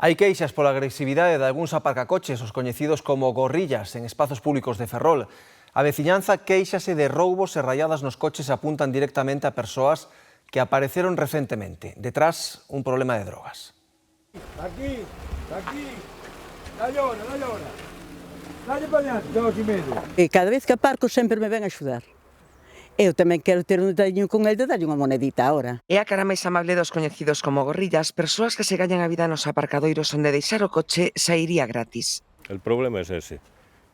Hai queixas pola agresividade de algúns aparcacoches, os coñecidos como gorrillas, en espazos públicos de Ferrol. A veciñanza queixase de roubos e rayadas nos coches e apuntan directamente a persoas que apareceron recentemente. Detrás, un problema de drogas. Aquí, dalle hora. Dalle para adiante, 2,5. E cada vez que aparco sempre me ven a axudar. Eu tamén quero ter un detalliño con el de darlle unha monedita ahora. É a cara máis amable dos coñecidos como gorrillas, persoas que se gañan a vida nos aparcadoiros onde deixar o coche sairía gratis. El problema es ese,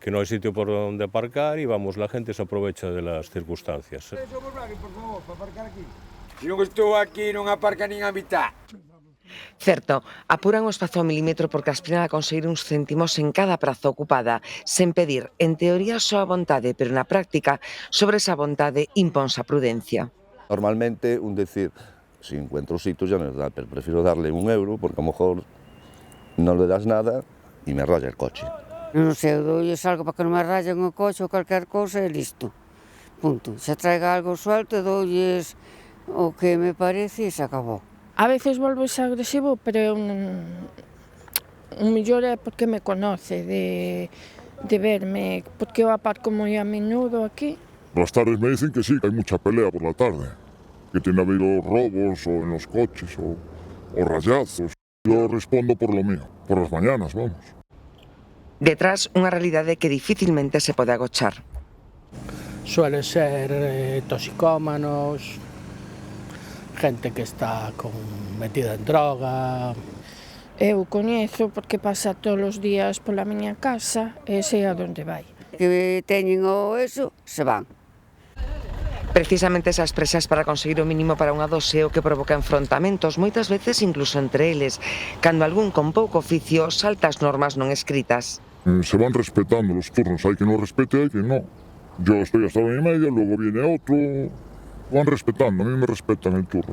que no hay sitio por donde aparcar y vamos, la gente se aprovecha de las circunstancias. Por favor, para aparcar aquí. Se non estou aquí, non aparca nin a mitad. Certo, apuran o espazo ao milímetro porque aspiran a conseguir uns céntimos en cada praza ocupada, sen pedir, en teoría, só a vontade, pero na práctica, sobre esa vontade imponse a prudencia. Normalmente, decir, si encuentro sitios ya me da, pero prefiero darle €1 porque a lo mejor no le das nada y me raya el coche. Non sei, doulles algo para que non me rayen o coche ou calquer cousa e listo. Punto. Se traiga algo suelto, doulles o que me parece e se acabou. A veces volves agresivo, pero un mellor é porque me conoce, de verme, porque eu aparco moi a menudo aquí. Por las tardes me dicen que sí, que hay mucha pelea por la tarde, que tiene habido robos o en los coches o rayazos. Yo respondo por lo mío, por las mañanas, vamos. Detrás, unha realidade que dificilmente se pode agochar. Suelen ser toxicómanos, gente que está metida en droga. Eu coñezo porque pasa todos os días pola miña casa e sei a onde vai. Que teñen o eso, se van. Precisamente esas presas para conseguir o mínimo para unha dose o que provoca enfrontamentos, moitas veces incluso entre eles, cando algún con pouco oficio salta as normas non escritas. Se van respetando los turnos, hay que no respete, hay que no. Yo estoy hasta la 1:30, luego viene otro. Van respetando, a mí me respetan el turno.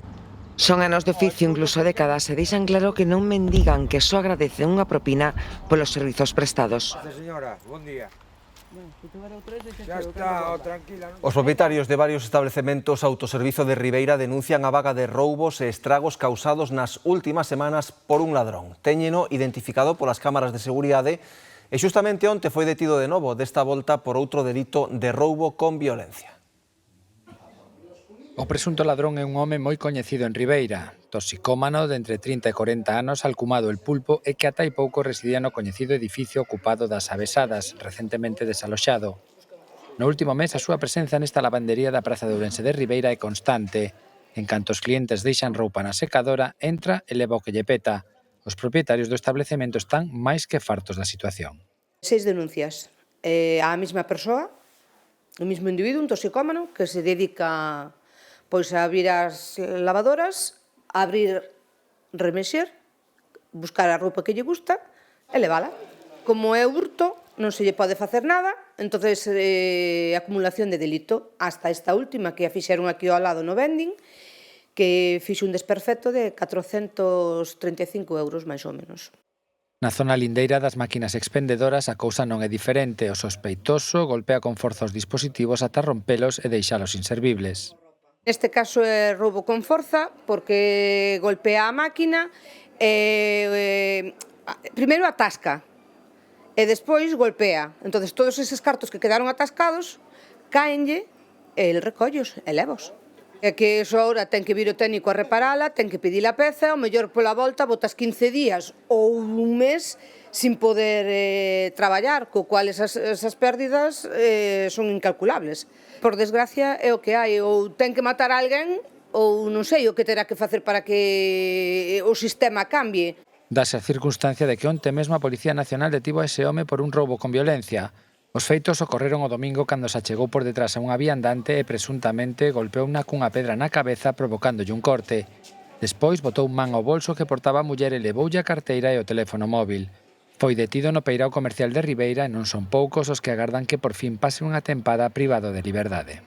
Son anos de oficio, incluso décadas, e deixan claro que non mendigan, que só agradecen unha propina polos servizos prestados. Señora, buen día. Ya está, tranquila. Os propietarios de varios establecementos autoservizo de Ribeira denuncian a vaga de roubos e estragos causados nas últimas semanas por un ladrón. Téñeno identificado polas cámaras de seguridade e xustamente onte foi detido de novo, desta volta por outro delito de roubo con violencia. O presunto ladrón é un home moi coñecido en Ribeira, toxicómano de entre 30 e 40 anos alcumado El Pulpo e que ata hai pouco residía no coñecido edificio ocupado das Avesadas, recentemente desaloxado. No último mes, a súa presenza nesta lavandería da Praza de Ourense de Ribeira é constante. En canto os clientes deixan roupa na secadora, entra e leva o que lle peta. Os propietarios do establecemento están máis que fartos da situación. 6 denuncias á mesma persoa, o mesmo individuo, un toxicómano, que se dedica pois a abrir as lavadoras, a abrir, remexer, buscar a roupa que lle gusta e levala. Como é hurto, non se lle pode facer nada, entonces acumulación de delito, hasta esta última que a fixeron aquí ao lado no vending, que fixe un desperfecto de 435 euros máis ou menos. Na zona lindeira das máquinas expendedoras a cousa non é diferente. O sospeitoso golpea con forza os dispositivos ata rompelos e deixalos inservibles. Neste caso é roubo con forza porque golpea a máquina e primeiro atasca e despois golpea. Entonces todos eses cartos que quedaron atascados caenlle e el recollos e levos. É que iso agora ten que vir o técnico a reparala, ten que pedir a peza, o mellor pola volta botas 15 días ou un mes sin poder traballar, co cual esas pérdidas son incalculables. Por desgracia é o que hai, ou ten que matar a alguén, ou non sei o que terá que facer para que o sistema cambie. Dase a circunstancia de que onte mesmo a Policía Nacional detivo a ese home por un roubo con violencia. Os feitos ocorreron o domingo cando se achegou por detrás a unha viandante e presuntamente golpeouna cunha pedra na cabeza provocándolle un corte. Despois botou man ao bolso que portaba a muller e levoulle a carteira e o teléfono móvil. Foi detido no peirao comercial de Ribeira e non son poucos os que agardan que por fin pase unha tempada privado de liberdade.